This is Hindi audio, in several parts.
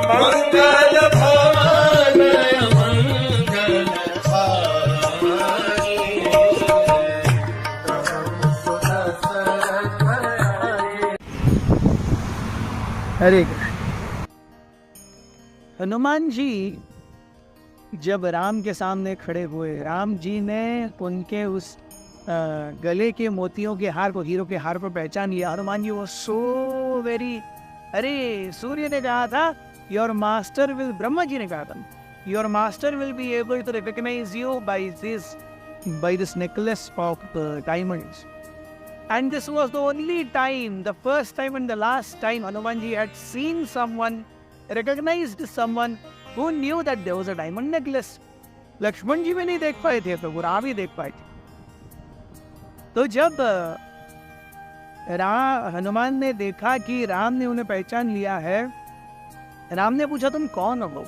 मंगल भवन मंगल हारी। हरे कृष्ण। हनुमान जी जब राम के सामने खड़े हुए, राम जी ने उनके उस गले के मोतियों के हार को, हीरो के हार को पहचान लिया। हनुमान जी वो सो वेरी, अरे सूर्य ने कहा था your master will, Brahma ji ने कहा था your master will be able to recognise you by this necklace of diamonds. And this was the only time, the first time and the last time Hanumanji had seen someone, recognized someone who knew that there was a diamond necklace. Lakshman ji भी नहीं देख पाए थे, तो राम ही देख पाए थे। तो जब हनुमान ने देखा कि राम ने उन्हें पहचान लिया है, राम ने पूछा तुम कौन हो?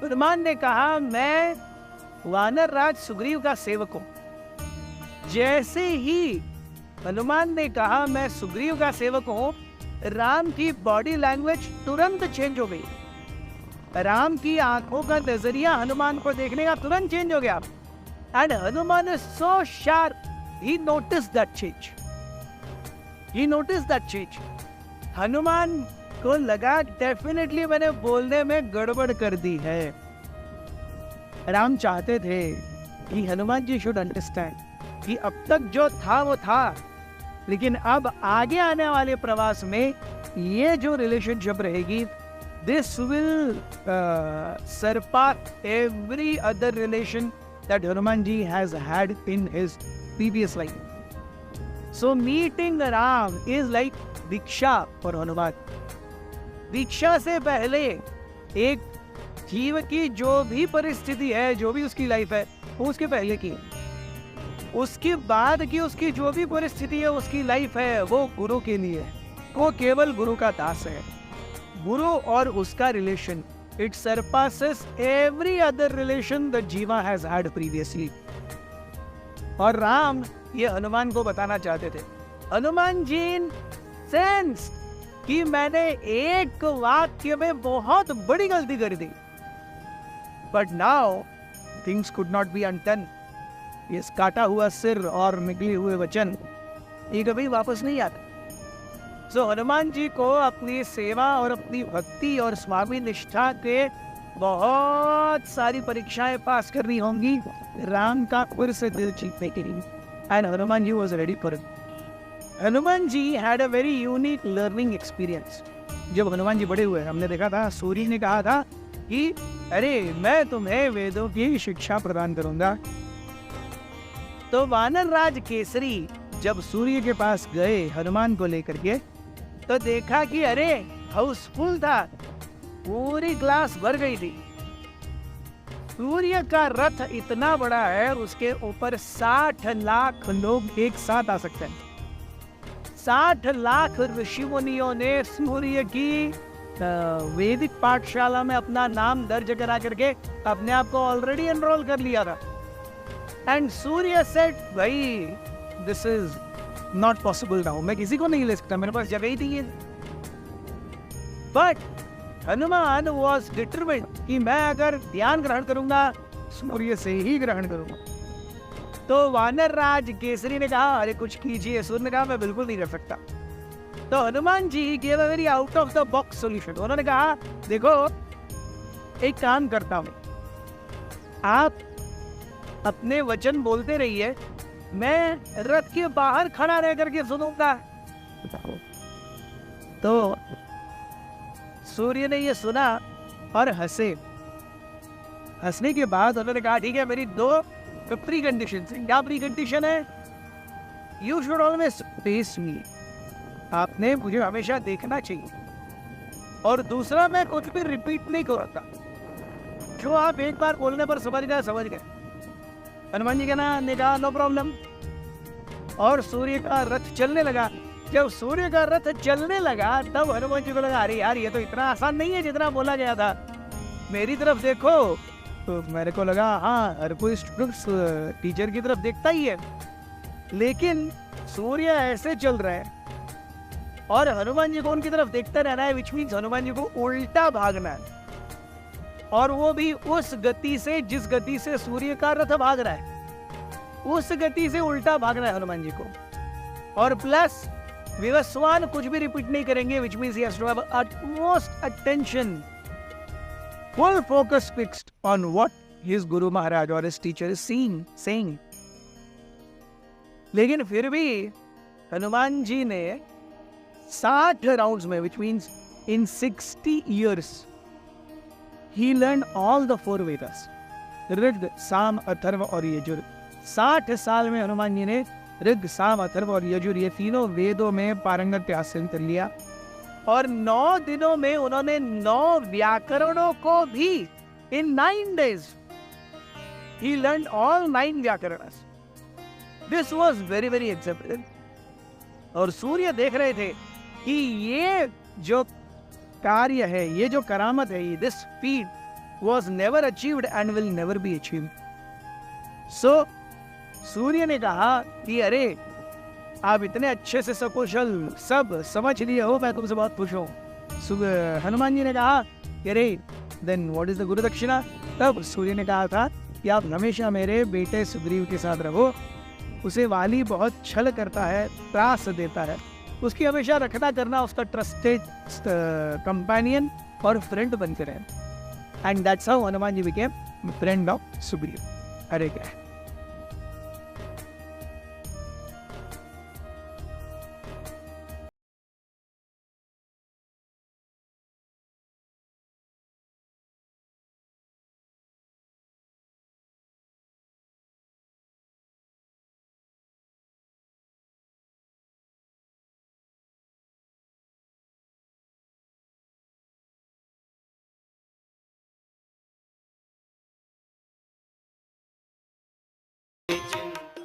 हनुमान ने कहा मैं वानर राज सुग्रीव का सेवक हूं। जैसे ही हनुमान ने कहा मैं सुग्रीव का सेवक हूं, राम की बॉडी लैंग्वेज तुरंत चेंज हो गई। राम की आंखों का नजरिया हनुमान को देखने का तुरंत चेंज हो गया। And Hanuman is so sharp, he notice that change, he notice that change. Hanuman को लगा डेफिनेटली मैंने बोलने में गड़बड़ कर दी है। राम चाहते थे कि हनुमान जी शुड अंडरस्टैंड कि अब तक जो था वो था, लेकिन अब आगे आने वाले प्रवास में ये जो रिलेशनशिप रहेगी, this will surpass every other relation that Hanuman ji has had in his previous life. So meeting Ram is like diksha for Hanuman. दीक्षा से पहले एक जीव की जो भी परिस्थिति है, जो भी उसकी लाइफ है, वो उसके पहले की है। उसके बाद की उसकी जो भी परिस्थिति है, उसकी लाइफ है, वो गुरु के लिए है। वो केवल गुरु का दास है। गुरु और उसका relation, it surpasses every other relation that जीवा हैज हैड प्रीवियसली। और राम ये हनुमान को बताना चाहते थे। हनुमान जी सेंस कि मैंने एक वाक्य में बहुत बड़ी गलती कर दी, but now things could not be undone. ये काटा हुआ सिर और निकले हुए वचन ये कभी वापस नहीं आते। सो हनुमान जी को अपनी सेवा और अपनी भक्ति और स्वामी निष्ठा के बहुत सारी परीक्षाएं पास करनी होंगी राम का फिर से दिल जीतने के लिए। And Hanuman ji was ready for it. Hanuman ji had a very unique learning experience. जब हनुमान जी बड़े हुए, हमने देखा था सूर्य ने कहा था कि अरे मैं तुम्हें वेदों की शिक्षा प्रदान करूंगा। तो वानर राज केसरी जब सूर्य के पास गए हनुमान को लेकर के, तो देखा कि अरे हाउसफुल था, पूरी क्लास भर गई थी। सूर्य का रथ इतना बड़ा है, उसके ऊपर 60 लाख लोग एक साथ आ सकते हैं। 60 लाख ऋषि मुनियों ने सूर्य की वैदिक पाठशाला में अपना नाम दर्ज करा करके अपने आप को ऑलरेडी एनरोल कर लिया था। एंड सूर्य सेड भाई this is not possible now, मैं किसी को नहीं ले सकता, मेरे पास जगह ही नहीं है। बट हनुमान वॉज डिटरमिन्ड कि मैं अगर ध्यान ग्रहण करूंगा सूर्य से ही ग्रहण करूंगा। तो वानर राज केसरी ने कहा अरे कुछ कीजिए। सूर्य ने कहा मैं बिल्कुल नहीं कर सकता। तो Hanuman ji gave a very out of the box solution. उन्होंने कहा देखो एक काम करता हूं, आप अपने वचन बोलते रहिए, मैं रथ के बाहर खड़ा रह करके सुनूंगा। तो सूर्य ने ये सुना और हंसे। हंसने के बाद उन्होंने कहा ठीक है, मेरी 2 प्री कंडीशन। क्या प्री कंडीशन है? यू शुड ऑलवेज फेस मी, आपने मुझे हमेशा देखना चाहिए। और दूसरा, मैं कुछ भी रिपीट नहीं करता, जो आप एक बार बोलने पर समझ गए समझ गए। हनुमान जी ने कहा नो प्रॉब्लम। और सूर्य का रथ चलने लगा। जब सूर्य का रथ चलने लगा तब हनुमान जी को लगा अरे यार ये तो इतना आसान नहीं है जितना बोला गया था, मेरी तरफ देखो। तो मेरे को लगा हाँ हर कोई स्टूडेंट टीचर की तरफ देखता ही है, लेकिन सूर्य ऐसे चल रहा है और हनुमान जी को उनकी तरफ देखते रहना है, विच मीन्स हनुमान जी को उल्टा भागना है, और वो भी उस गति से जिस गति से सूर्य का रथ भाग रहा है, उस गति से उल्टा भागना है हनुमान जी को। और प्लस विवस्वान कुछ भी रिपीट नहीं करेंगे, which means he has to have utmost attention, full focus fixed on what his Guru Maharaj or his teacher is saying. लेकिन फिर भी हनुमान जी ने 60 राउंड्स में, which means in 60 years he learned all the 4 Vedas, Rig, साम, अथर्व और यजुर। 60 साल में हनुमान जी ने ऋग, साम, अथर्व और यजुर ये तीनों वेदों में पारंगत्य हासिल कर लिया, और 9 दिनों में उन्होंने 9 व्याकरणों को भी, in 9 days he learned all 9 व्याकरणास। This was very very exceptional। और सूर्य देख रहे थे कि ये जो कार्य है, ये जो करामत है, this feat was never achieved and will never be achieved। So सूर्य ने कहा कि अरे आप इतने अच्छे से सकुशल सब समझ लिए हो, मैं तुमसे बहुत खुश हूँ। हनुमान जी ने कहा कि अरे देन व्हाट इज द गुरु दक्षिणा। तब सूर्य ने कहा था कि आप हमेशा मेरे बेटे सुग्रीव के साथ रहो, उसे वाली बहुत छल करता है, त्रास देता है, उसकी हमेशा रखना करना, उसका ट्रस्टेड कंपेनियन और फ्रेंड बनते रहे। And that's how Hanuman ji became friend of Sugriva. अरे क्या है।